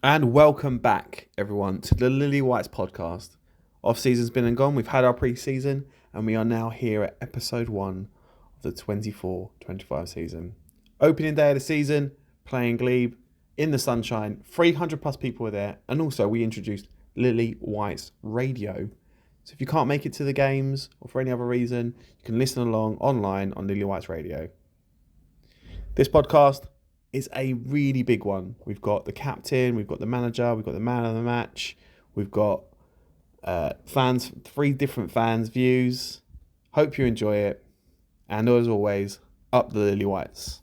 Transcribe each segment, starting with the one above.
And welcome back, everyone, to the Lilywhites podcast. Off-season's been and gone. We've had our pre-season, and we are now here at episode 1 of the 24-25 season. Opening day of the season, playing Glebe in the sunshine. 300 plus people were there, and also we introduced Lilywhites Radio. So if you can't make it to the games or for any other reason, you can listen along online on Lilywhites Radio. This podcast is a really big one. We've got the captain, we've got the manager, we've got the man of the match, we've got fans, 3 different fans' views. Hope you enjoy it. And as always, up the Lilywhites.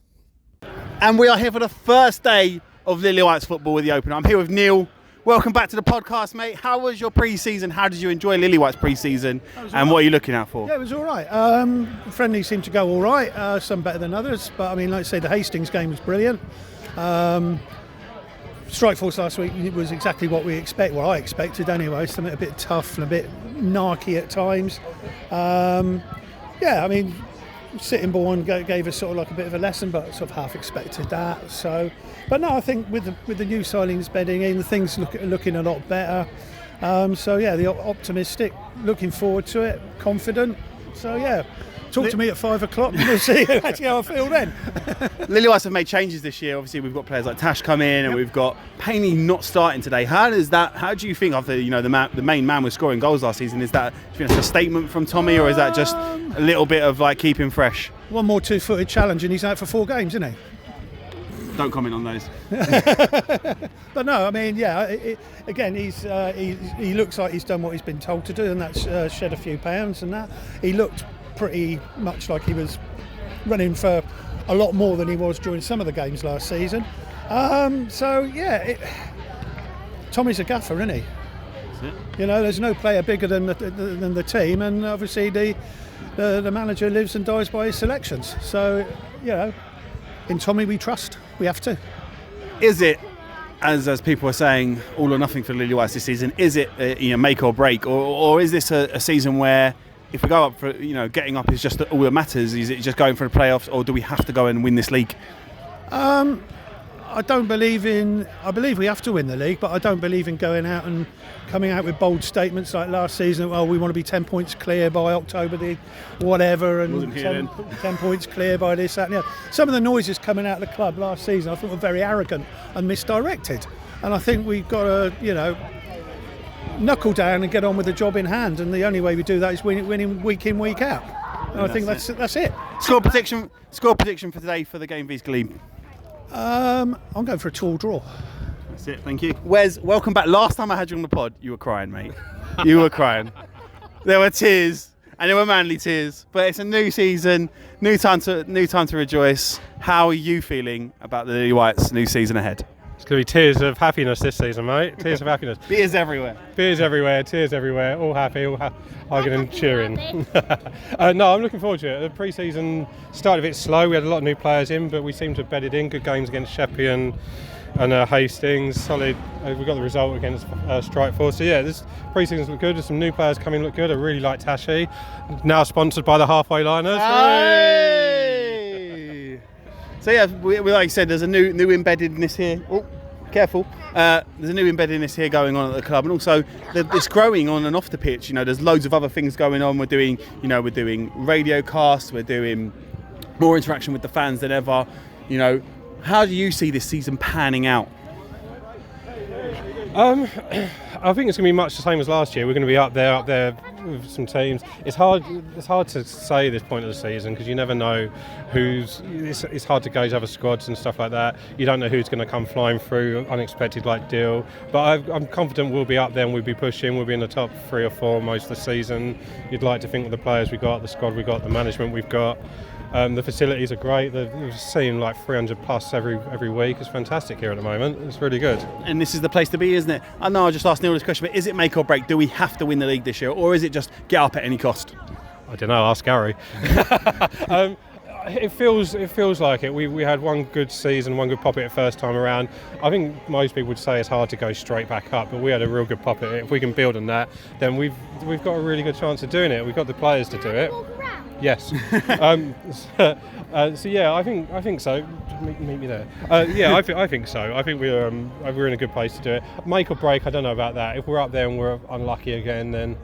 And we are here for the first day of Lilywhites football with the opener. I'm here with Neil. Welcome back to the podcast, mate. How was your pre-season? How did you enjoy Lilywhites pre-season? And what are you looking out for? Yeah, it was all right. Friendly seemed to go all right. Some better than others. But, I mean, like I say, the Hastings game was brilliant. Strikeforce last week was exactly what we expect. Well, I expected anyway. Something a bit tough and a bit narky at times. I mean, Sitting Ball gave us sort of like a bit of a lesson, but sort of half expected that. So, but no, I think with the new signings bedding in, things looking a lot better. The optimistic, looking forward to it, confident. So yeah, talk to me at 5 o'clock and we'll see actually how I feel then. Lilywhites have made changes this year. Obviously, we've got players like Tash come in, and we've got Payne not starting today. How do you think after the main man was scoring goals last season? Do you think that's a statement from Tommy, or is that just a little bit of like keeping fresh? One more 2-footed challenge and he's out for 4 games, isn't he? Don't comment on those. But no, I mean, again, he looks like he's done what he's been told to do, and that's shed a few pounds and that. He looked pretty much like he was running for a lot more than he was during some of the games last season. Tommy's a gaffer, isn't he? That's it. There's no player bigger than the team, and obviously the manager lives and dies by his selections. So, in Tommy we trust. We have to. Is it, as people are saying, all or nothing for Lilywhites this season? Is it make or break, or is this a season where if we go up for getting up is just all that matters? Is it just going for the playoffs, or do we have to go and win this league? I believe we have to win the league, but I don't believe in going out and coming out with bold statements like last season. Well, we want to be 10 points clear by October the whatever, and 10 points clear by this, that and the other. Some of the noises coming out of the club last season I think were very arrogant and misdirected, and I think we've got to knuckle down and get on with the job in hand, and the only way we do that is winning week in, week out. And I think that's it. Score prediction for today for the game vs Glebe. I'm going for a 2-2 draw. That's it, thank you. Wes, welcome back. Last time I had you on the pod, you were crying, mate. You were crying. There were tears, and there were manly tears. But it's a new season, new time to rejoice. How are you feeling about the Lilywhites' new season ahead? It's going to be tears of happiness this season, mate. Tears of happiness. Beers everywhere. Beers everywhere, tears everywhere, all happy, all hugging and cheering. No, I'm looking forward to it. The pre-season started a bit slow. We had a lot of new players in, but we seemed to have bedded in. Good games against Sheppey and Hastings. Solid. We got the result against Strikeforce. So yeah, this pre-season's look good. There's some new players coming, look good. I really like Tashi. Now sponsored by the Halfway Liners. Hey! So yeah, we like you said, there's a new embeddedness here. Oh, careful. There's a new embeddedness here going on at the club, and also it's growing on and off the pitch. There's loads of other things going on. We're doing radio casts. We're doing more interaction with the fans than ever. How do you see this season panning out? I think it's going to be much the same as last year. We're going to be up there with some teams. It's hard to say at this point of the season because you never know it's hard to gauge other squads and stuff like that. You don't know who's going to come flying through unexpected like Deal. But I'm confident we'll be up there and we'll be pushing. We'll be in the top 3 or 4 most of the season. You'd like to think with the players we got, the squad we got, the management we've got. The facilities are great. We're seeing like 300 plus every week. It's fantastic here at the moment. It's really good. And this is the place to be, isn't it? I know I just asked Neil this question, but is it make or break? Do we have to win the league this year, or is it just get up at any cost? I don't know. Ask Gary. It feels like it. We had one good season, one good pop at it first time around. I think most people would say it's hard to go straight back up, but we had a real good pop at it. If we can build on that, then we've got a really good chance of doing it. We've got the players to do it. Yes. So yeah, I think so. Meet me there. Yeah, I think so. I think we're in a good place to do it. Make or break, I don't know about that. If we're up there and we're unlucky again, then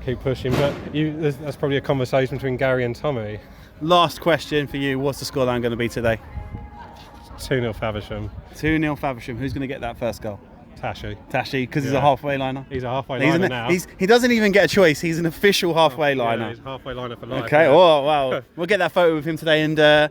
keep pushing. But that's probably a conversation between Gary and Tommy. Last question for you. What's the scoreline going to be today? 2-0 Faversham. 2-0 Faversham. Who's going to get that first goal? Tashi, because he's a halfway liner. He's a halfway liner now. He doesn't even get a choice. He's an official halfway liner. Yeah, he's a halfway liner for life. Okay, oh wow. We'll get that photo with him today, and I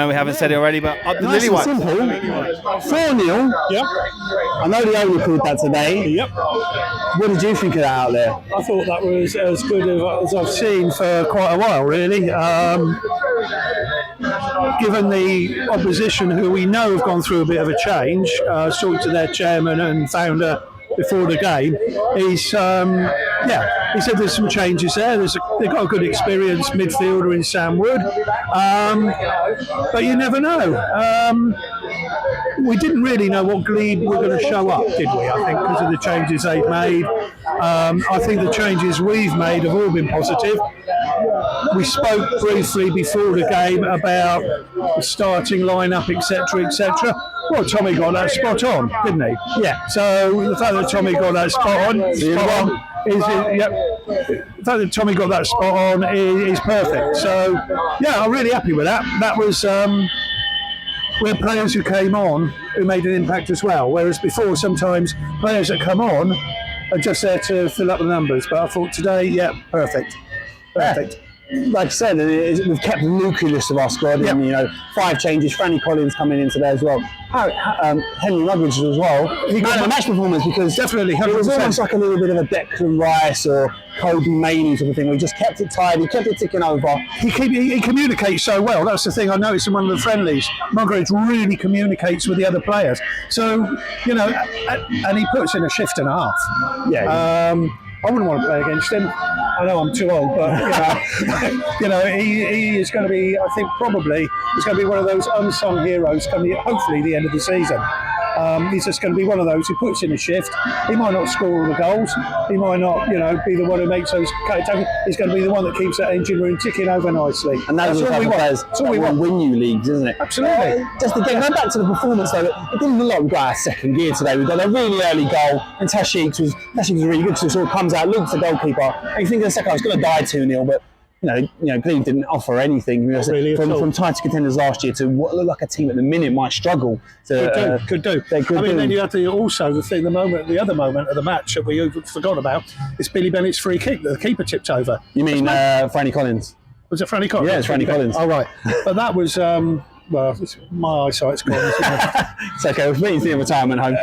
know we haven't said it already, but up the Lilywhites. Simple. 4-0. Yep. I know the owner called that today. Yep. What did you think of that out there? I thought that was as good as I've seen for quite a while, really. Given the opposition, who we know have gone through a bit of a change, talked to their chairman and founder before the game, he said there's some changes there. They've got a good experienced midfielder in Sam Wood, but you never know. We didn't really know what Glebe were going to show up, did we? I think because of the changes they've made. I think the changes we've made have all been positive. We spoke briefly before the game about the starting lineup, etc., etc. Well, Tommy got that spot on, didn't he? Yeah. So the fact that Tommy got that spot on, the fact that Tommy got that spot on is perfect. So yeah, I'm really happy with that. That was. We had players who came on who made an impact as well, whereas before sometimes players that come on are just there to fill up the numbers. But I thought today, yeah, perfect. Like I said, we've kept the nucleus of our squad. Yep. And, 5 changes. Franny Collins coming in today as well. Henry Rutledge as well. He got a match performance because Definitely, 100%. it was almost like a little bit of a Declan Rice or Kobe Mainoo sort of thing. We just kept it tidy, kept it ticking over. He communicates so well. That's the thing I noticed in one of the friendlies. Margaret really communicates with the other players. So, and he puts in a shift and a half. Yeah. I wouldn't want to play against him. I know I'm too old, but he is going to be. I think probably he's going to be one of those unsung heroes coming. Hopefully, the end of the season. He's just going to be one of those who puts in a shift. He might not score all the goals. He might not, be the one who makes those. He's going to be the one that keeps that engine room ticking over nicely. And that's what we want. That's what we want. Win you leagues, isn't it? Absolutely. Just again, going back to the performance though, it didn't look like we got our second gear today. We got a really early goal, and Tashik was really good. So it sort of comes out, Luke's the goalkeeper, and you think in the second half it's going to die 2-0, but. Glebe didn't offer anything. Really from tighter contenders last year to what looked like a team at the minute might struggle. Could do. Then you have to also the other moment of the match that we forgot about is Billy Bennett's free kick that the keeper tipped over. You mean Franny Collins? Was it Franny Collins? Yeah, it's Franny Collins. Oh right, but that was my eyesight's gone. It's okay. We're meeting to the retirement home.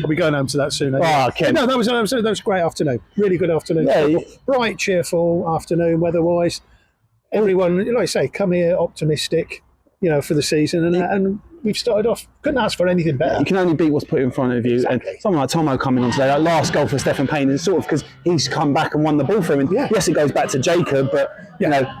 I'll be going home to that soon. Oh, okay. No, that was a great afternoon. Really good afternoon. Yeah. Bright, cheerful afternoon weather-wise. Everyone, like I say, come here optimistic, for the season, and we've started off. Couldn't ask for anything better. You can only beat what's put in front of you. Exactly. And someone like Tomo coming on today, that last goal for Stephen Payne is sort of because he's come back and won the ball for him. And yes, it goes back to Jacob, but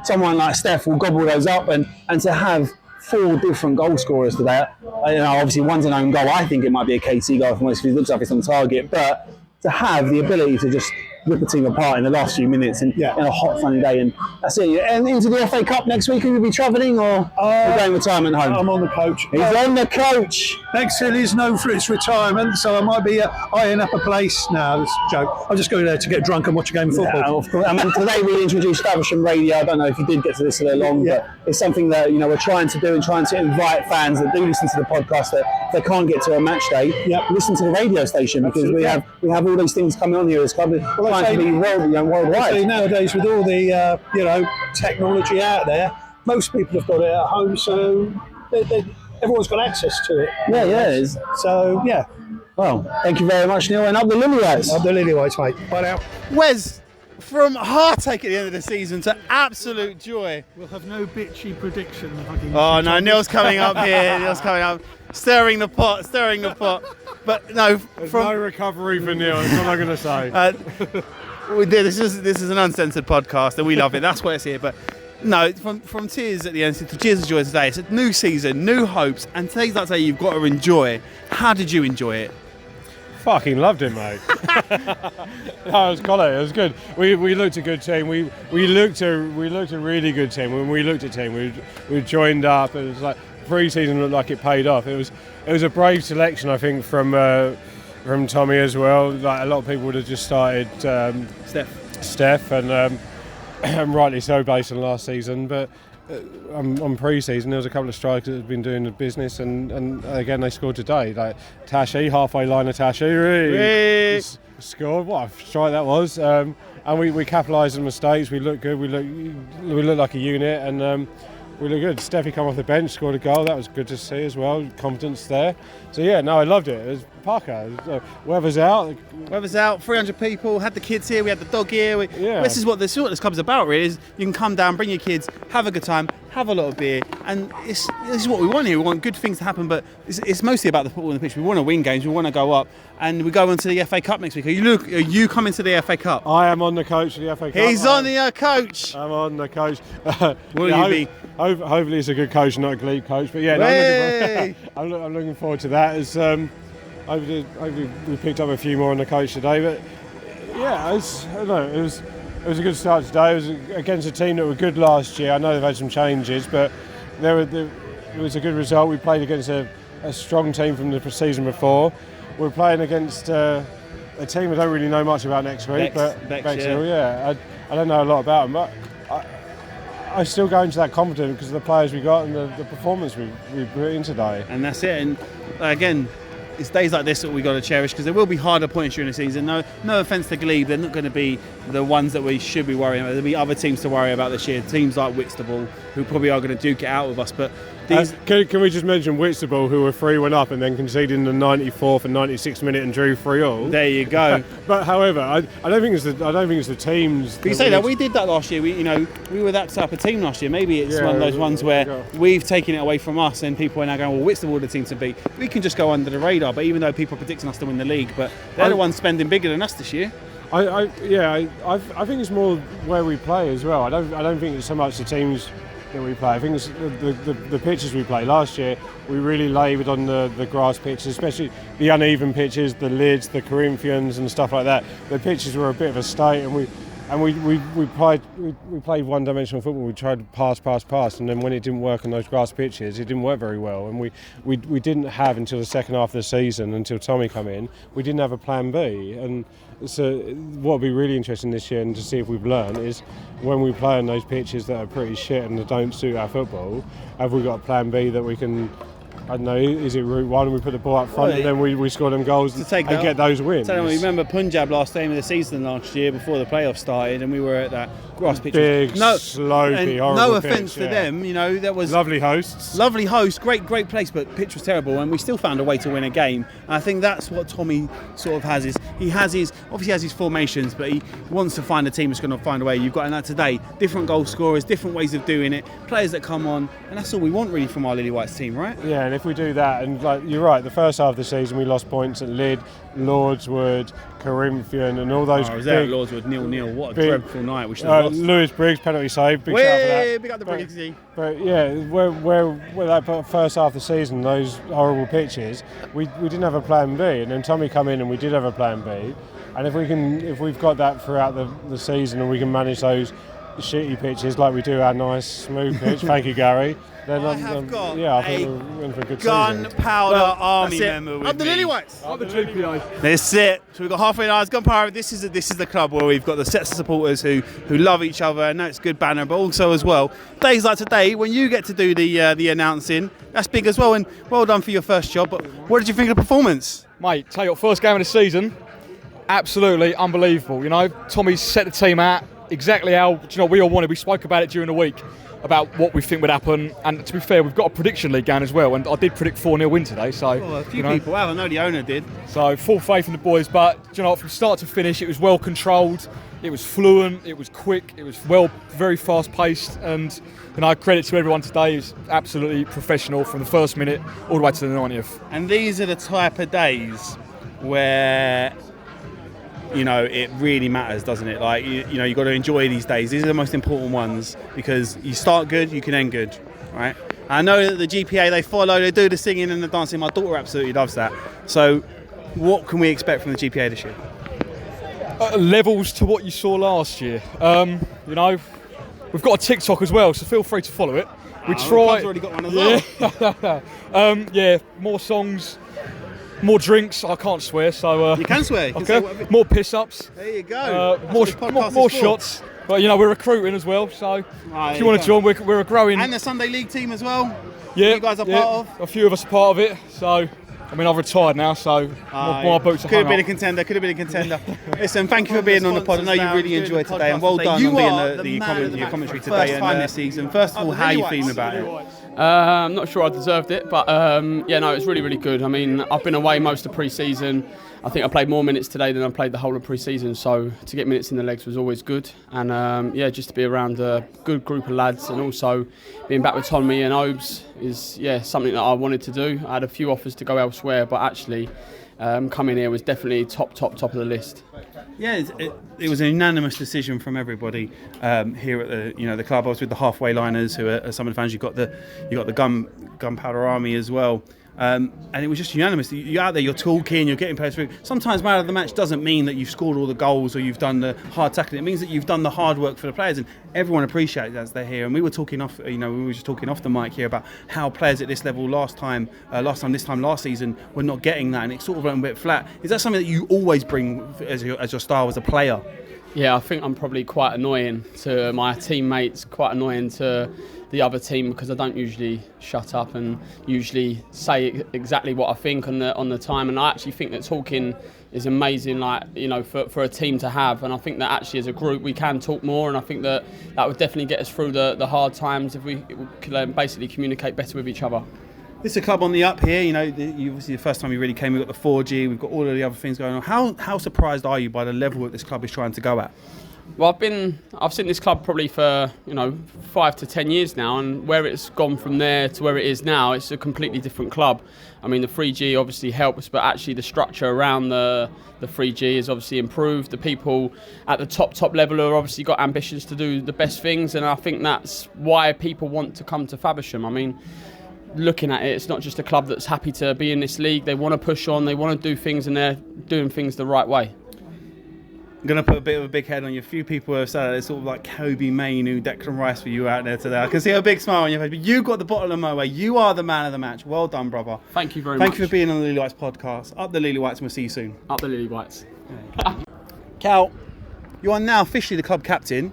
someone like Steph will gobble those up, and to have 4 different goal scorers today. Obviously one's an own goal. I think it might be a KT goal from because it looks like it's on target, but to have the ability to just rip a team apart in the last few minutes in a hot sunny day, and that's it. And into the FA Cup next week, will you be travelling or going retirement home? I'm on the coach. He's on the coach. Next hill is known for its retirement, so I might be eyeing up a place. No, it's a joke. I'm just going there to get drunk and watch a game of football. Yeah, of course. Today we introduced Faversham Radio. I don't know if you did get to listen along, but it's something that we're trying to do and trying to invite fans that do listen to the podcast that if they can't get to a match day, listen to the radio station because we have all these things coming on here as club. We're trying to be worldwide. Nowadays, with all the technology out there, most people have got it at home, so everyone's got access to it. Yeah. So Well, thank you very much, Neil, and up the Lilywhites. Up the Lilywhites, mate. Bye now. Wes, from heartache at the end of the season to absolute joy. We'll have no bitchy prediction. Oh no, Neil's coming up here. Neil's coming up, stirring the pot. But no, There's no recovery for Neil. That's what I'm going to say. This is an uncensored podcast, and we love it. That's why it's here. But no, from tears at the end to tears of joy today. It's a new season, new hopes, and today's like say you've got to enjoy. How did you enjoy it? fucking loved it, mate. No, it was good. We looked a good team. We looked a really good team. When we looked at team, we joined up. It was like pre-season looked like it paid off. It was a brave selection, I think, from Tommy as well. Like a lot of people would have just started Steph, and rightly so based on last season, but. On pre-season, there was a couple of strikers that had been doing the business, and again they scored today. Like Tashi, halfway line of Tashi, scored. What a strike that was! And we capitalised on mistakes. We looked good. We looked like a unit, and we looked good. Steffi come off the bench, scored a goal. That was good to see as well. Confidence there. So yeah, no, I loved it. It was Parker. Weather's out. 300 people. Had the kids here. We had the dog here. This is what this club's about. Really, is you can come down, bring your kids, have a good time, have a lot of beer, and this is what we want here. We want good things to happen, but it's mostly about the football on the pitch. We want to win games. We want to go up, and we go into the FA Cup next week. Are you coming to the FA Cup? I am on the coach of the FA Cup. He's on the coach. I'm on the coach. Will you be? Hopefully it's a good coach, not a Glebe coach. But yeah, no, I'm looking forward to that. It's hopefully we picked up a few more on the coach today. But yeah, it was a good start today. It was against a team that were good last year. I know they've had some changes, but it was a good result. We played against a strong team from the season before. We're playing against a team I don't really know much about next week, but Bexhill, I don't know a lot about them, but I still go into that confident because of the players we got and the performance we put in today. And that's it. And again, it's days like this that we got to cherish because there will be harder points during the season. No offence to Glebe, they're not going to be the ones that we should be worrying about. There'll be other teams to worry about this year. Teams like Whitstable who probably are going to duke it out with us. But can we just mention Whitstable, who were 3-1 up and then conceded in the 94th and 96th minute and drew 3-all. There you go. But however, I don't think it's the teams. But you say that we did that last year. We were that type of team last year. Maybe it's one of those ones where we've taken it away from us, and people are now going, "Well, Whitstable are the team to beat." We can just go under the radar. But even though people are predicting us to win the league, but they're the ones spending bigger than us this year. I think it's more where we play as well. I don't think it's so much the teams that we play. I think it's the pitches we play. Last year we really laboured on the grass pitches, especially the uneven pitches, the lids, the Corinthians and stuff like that. The pitches were a bit of a state, and we played one-dimensional football. We tried to pass, and then when it didn't work on those grass pitches, it didn't work very well. And we didn't have until the second half of the season, until Tommy come in, we didn't have a plan B. And so what will be really interesting this year, and to see if we've learned, is when we play on those pitches that are pretty shit and that don't suit our football, have we got a plan B that we can, I don't know, is it route one, we put the ball up front and then we score them goals and get those wins? I remember Punjab last game of the season last year before the playoffs started, and we were at that grass pitch. Big, slopey, horrible no offence pitch, to them, that was lovely hosts. Lovely host, great place, but pitch was terrible, and we still found a way to win a game. And I think that's what Tommy sort of has. He has his formations, but he wants to find a team that's going to find a way. You've got in that today, different goal scorers, different ways of doing it, players that come on, and that's all we want really from our Lilywhites team, right? Yeah, and if we do that, and you're right, the first half of the season we lost points at Lid, Lordswood, Corinthian, and all those. I was there at Lordswood, 0-0. What a dreadful night. We should have lost. Lewis Briggs penalty save. Big shout for that. Big up the Briggsy. But yeah, where that first half of the season, those horrible pitches, we didn't have a plan B, and then Tommy come in and we did have a plan B. And if we've got that throughout the season, and we can manage those shitty pitches like we do our nice smooth pitch, thank you, Gary. Then I think we're in for a good gunpowder army member with Up the Lilywhites. Up the GPI. That's it. So we've got halfway hours gunpowder. This is the club where we've got the sets of supporters who love each other, and that's good banner. But also as well, days like today when you get to do the announcing, that's big as well. And well done for your first job. But what did you think of the performance, mate? Tell you what, first game of the season, absolutely unbelievable. Tommy's set the team out exactly how we all wanted. We spoke about it during the week, about what we think would happen, and to be fair, we've got a prediction league going as well, and I did predict 4-0 win today. So a few people have. I know the owner did. So full faith in the boys, but from start to finish, it was well controlled, it was fluent, it was quick, it was very fast paced, and credit to everyone today. It was absolutely professional from the first minute all the way to the 90th. And these are the type of days where it really matters, doesn't it? Like, you've got to enjoy these days. These are the most important ones because you start good, you can end good, right? I know that the GPA, they follow, they do the singing and the dancing. My daughter absolutely loves that. So What can we expect from the GPA this year? Levels to what you saw last year. You know, we've got a TikTok as well, so feel free to follow it. We try. I've already got one as well. Yeah, more songs, more drinks. I can't swear, so You can swear. You can say whatever. more piss-ups. There you go. More shots. But you know, we're recruiting as well, so if you want to join, we're a growing. And the Sunday League team as well. Yeah, you guys are part of. A few of us are part of it. So, I mean, I've retired now, so my boots are Could have hung been a up. contender. Could have been a contender. Listen, thank you for being on the pod. I know you really enjoyed today, and well done on being your commentary today. First time this season. First of all, how are you feeling about it? I'm not sure I deserved it, but yeah, no, it's really, really good. I mean, I've been away most of pre-season. I think I played more minutes today than I played the whole of pre-season, so to get minutes in the legs was always good. And yeah, just to be around a good group of lads, and also being back with Tommy and Obes is something that I wanted to do. I had a few offers to go elsewhere, but actually coming here was definitely top of the list. Yeah, it was a unanimous decision from everybody here at the club. I was with the halfway liners, who are some of the fans. You got the gunpowder army as well. And it was just unanimous. You're out there, you're talking, you're getting players through. Sometimes man of the match doesn't mean that you've scored all the goals or you've done the hard tackling. It means that you've done the hard work for the players, and everyone appreciates it as they're here. And we were talking off, we were just talking off the mic here about how players at this level last season were not getting that, and it sort of went a bit flat. Is that something that you always bring as your style as a player? Yeah, I think I'm probably quite annoying to my teammates, quite annoying to the other team, because I don't usually shut up and usually say exactly what I think on the time. And I actually think that talking is amazing, for a team to have. And I think that actually as a group we can talk more, and I think that would definitely get us through the hard times if we could basically communicate better with each other. This is a club on the up here. Obviously the first time you really came, we've got the 4G, we've got all of the other things going on. How surprised are you by the level that this club is trying to go at? Well, I've seen this club probably for 5 to 10 years now, and where it's gone from there to where it is now, it's a completely different club. I mean, the 3G obviously helps, but actually the structure around the 3G is obviously improved. The people at the top level are obviously got ambitions to do the best things, and I think that's why people want to come to Faversham. I mean, looking at it, it's not just a club that's happy to be in this league. They want to push on, they want to do things, and they're doing things the right way. I'm going to put a bit of a big head on you. A few people have said it's sort of like Kobe Mainu, Declan Rice for you out there today. I can see a big smile on your face, but you got the bottle of Moe. You are the man of the match. Well done, brother. Thank you very much. Thank you for being on the Lilywhites podcast. Up the Lilywhites, and we'll see you soon. Up the Lilywhites. Cal, you are now officially the club captain.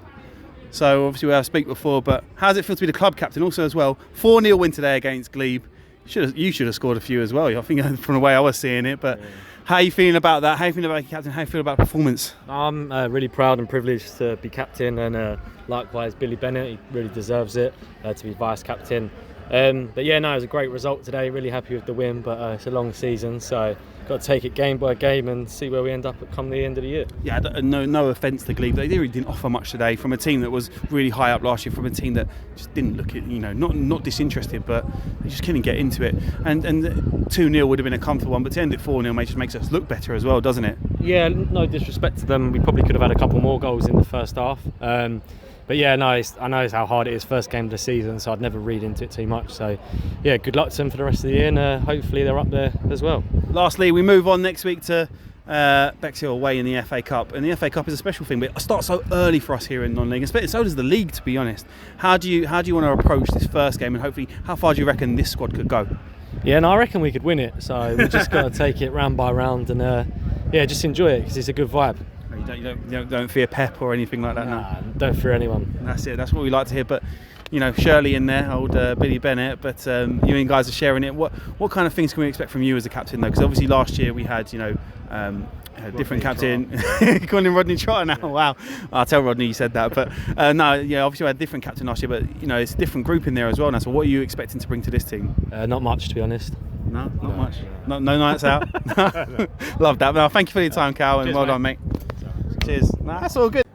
So obviously we have speak before, but how does it feel to be the club captain also as well? 4-0 win today against Glebe. You should have scored a few as well. I think from the way I was seeing it, but how are you feeling about that? How are you feeling about captain? How do you feel about performance? I'm really proud and privileged to be captain, and likewise Billy Bennett, he really deserves it to be vice captain. But yeah, no, it was a great result today. Really happy with the win, but it's a long season, so got to take it game by game and see where we end up at come the end of the year. Yeah, no offence to Glebe, they really didn't offer much today from a team that was really high up last year, from a team that just didn't look at, not disinterested, but they just couldn't get into it. And 2-0 would have been a comfortable one, but to end it 4-0 just makes us look better as well, doesn't it? Yeah, no disrespect to them, we probably could have had a couple more goals in the first half. But yeah, no, I know how hard it is, first game of the season, so I'd never read into it too much. So yeah, good luck to them for the rest of the year, and hopefully they're up there as well. Lastly, we move on next week to Bexhill away in the FA Cup, and the FA Cup is a special thing, but it starts so early for us here in non-league, and so does the league, to be honest. How do you want to approach this first game, and hopefully how far do you reckon this squad could go? Yeah, no, I reckon we could win it, so we've just got to take it round by round and just enjoy it, because it's a good vibe. You don't fear Pep or anything like that? Nah, don't fear anyone. That's it, that's what we like to hear. But Shirley in there, old Billy Bennett, but you and guys are sharing it. What kind of things can we expect from you as a captain though? Because obviously last year we had a different captain. Calling him Rodney Trotter now. Wow, I'll tell Rodney you said that. But obviously we had a different captain last year, but it's a different group in there as well now. So what are you expecting to bring to this team? Not much, to be honest. No, not much. No nights out. Love that. No, thank you for your time, Cal, and well done, mate. Cheers. No, that's all good.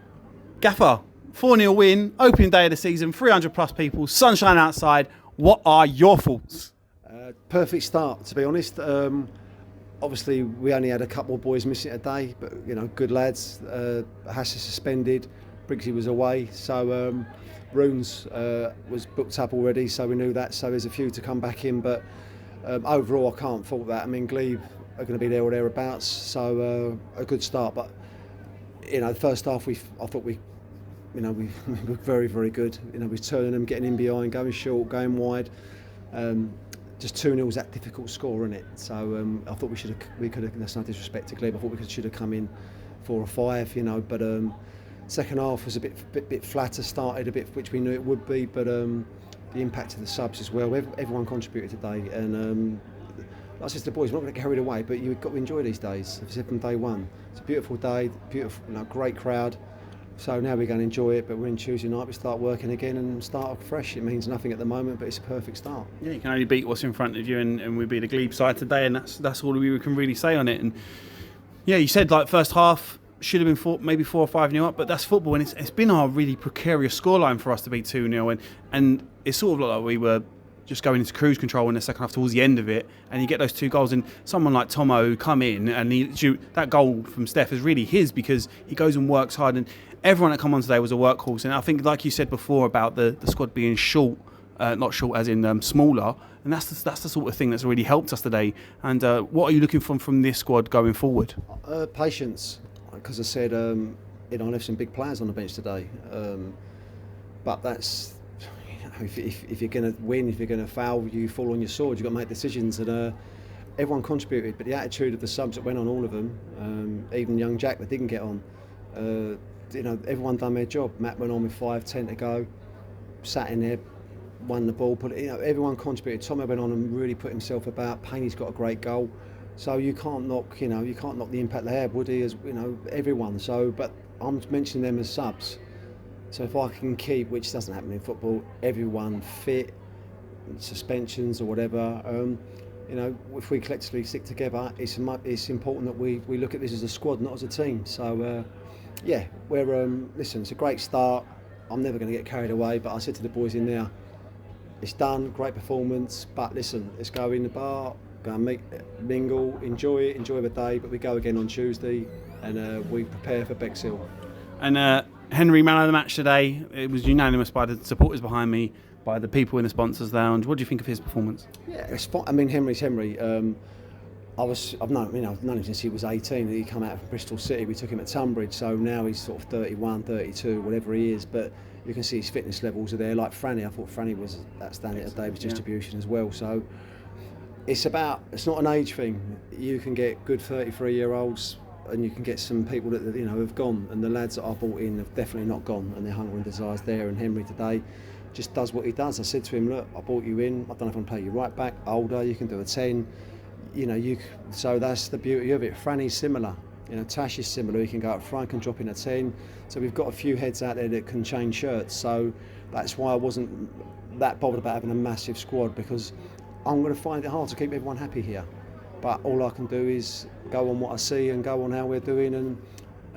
Gaffer, 4-0 win, opening day of the season, 300 plus people, sunshine outside. What are your thoughts? Perfect start, to be honest. Obviously, we only had a couple of boys missing today, but good lads. Hasser suspended, Briggsy was away, so Runes was booked up already, so we knew that. So there's a few to come back in, but overall, I can't fault that. I mean, Glebe are going to be there or thereabouts. So a good start. But the first half I thought we were very, very good. We were turning them, getting in behind, going short, going wide. Just 2-0 was that difficult score, isn't it? So I thought we could have. That's no disrespect to Glebe. I thought we should have come in 4 or 5. But second half was a bit flatter. Started a bit, which we knew it would be. But the impact of the subs as well. Everyone contributed today, and like I said to the boys, we're not going to get carried away. But you've got to enjoy these days. I've said from day one. It's a beautiful day, beautiful, great crowd. So now we're going to enjoy it, but we're in Tuesday night, we start working again and start off fresh. It means nothing at the moment, but it's a perfect start. Yeah, you can only beat what's in front of you, and we beat the Glebe side today, and that's all we can really say on it. And yeah, you said first half should have been maybe 4 or 5-0 up, but that's football, and it's been our really precarious scoreline for us to be 2-0, and it's sort of like we were just going into cruise control in the second half towards the end of it, and you get those 2 goals, and someone like Tomo who come in and that goal from Steph is really his because he goes and works hard, and everyone that come on today was a workhorse. And I think, like you said before about the squad being short, not short as in smaller, and that's the sort of thing that's really helped us today. And what are you looking from this squad going forward? Patience, because I said I left some big players on the bench today, but that's if you're going to win, if you're going to foul, you fall on your sword. You've got to make decisions, and everyone contributed. But the attitude of the subs that went on, all of them, even young Jack that didn't get on, everyone done their job. Matt went on with 5-10 to go, sat in there, won the ball. Everyone contributed. Tomo went on and really put himself about. Payne's got a great goal, so you can't knock the impact they had. Woody, as everyone. So, but I'm mentioning them as subs. So if I can keep, which doesn't happen in football, everyone fit, suspensions or whatever, if we collectively stick together, it's important that we look at this as a squad, not as a team. So listen, it's a great start. I'm never going to get carried away, but I said to the boys in there, it's done, great performance, but listen, let's go in the bar, go and mingle, enjoy the day, but we go again on Tuesday, and we prepare for Bexhill. And Henry, man of the match today. It was unanimous by the supporters behind me, by the people in the sponsors lounge. What do you think of his performance? Yeah, it's fine. I mean, Henry's Henry. I've known him since he was 18. He came out from Bristol City. We took him at Tunbridge, so now he's sort of 31, 32, whatever he is. But you can see his fitness levels are there. Like Franny, I thought Franny was outstanding at Davis distribution as well. So it's not an age thing. You can get good 33-year-olds. And you can get some people that have gone, and the lads that I brought in have definitely not gone, and their hunger and desires there. And Henry today just does what he does. I said to him, look, I brought you in. I don't know if I can play you right back, older. You can do a 10. So that's the beauty of it. Franny's similar. Tash is similar. He can go up front, can drop in a 10. So we've got a few heads out there that can change shirts. So that's why I wasn't that bothered about having a massive squad, because I'm going to find it hard to keep everyone happy here. But all I can do is go on what I see and go on how we're doing. And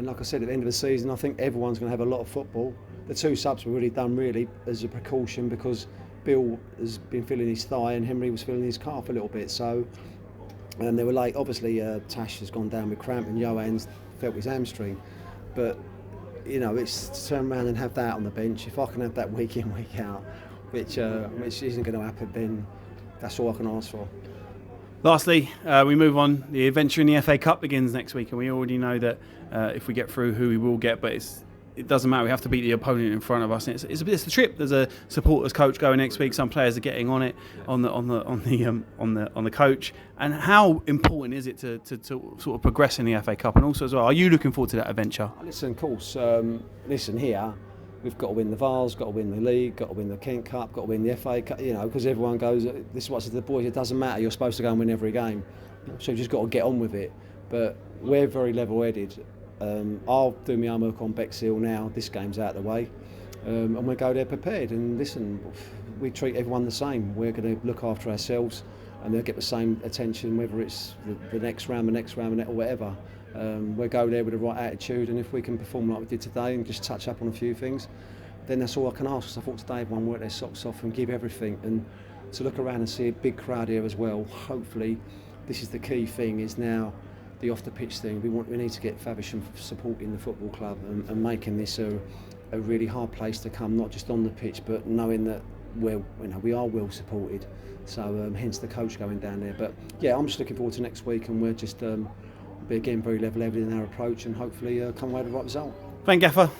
like I said, at the end of the season, I think everyone's going to have a lot of football. The 2 subs were really done as a precaution, because Bill has been feeling his thigh and Henry was feeling his calf a little bit. So, and they were late. Obviously, Tash has gone down with cramp and Johan's felt his hamstring. But, it's to turn around and have that on the bench. If I can have that week in, week out, which isn't going to happen, then that's all I can ask for. Lastly, we move on. The adventure in the FA Cup begins next week, and we already know that if we get through, who we will get. But it doesn't matter. We have to beat the opponent in front of us. And it's a trip. There's a supporters coach going next week. Some players are getting on it on the coach. And how important is it to sort of progress in the FA Cup? And also as well, are you looking forward to that adventure? Listen, of course. Here. We've got to win the Vars, got to win the league, got to win the Kent Cup, got to win the FA Cup, because everyone goes, this is what I said to the boys, it doesn't matter, you're supposed to go and win every game. So you've just got to get on with it. But we're very level-headed. I'll do my homework on Bexhill now, this game's out of the way, and we'll go there prepared. And listen, we treat everyone the same. We're going to look after ourselves, and they'll get the same attention, whether it's the next round, or whatever. We'll go there with the right attitude, and if we can perform like we did today and just touch up on a few things, then that's all I can ask. I thought today everyone worked their socks off and give everything, and to look around and see a big crowd here as well. Hopefully, this is the key thing, is now the off the pitch thing. We need to get Faversham supporting the football club and making this a really hard place to come, not just on the pitch, but knowing that we are well supported. So hence the coach going down there. But yeah, I'm just looking forward to next week, and we're just be again very level-headed in our approach, and hopefully come away with the right result. Thank Gaffer.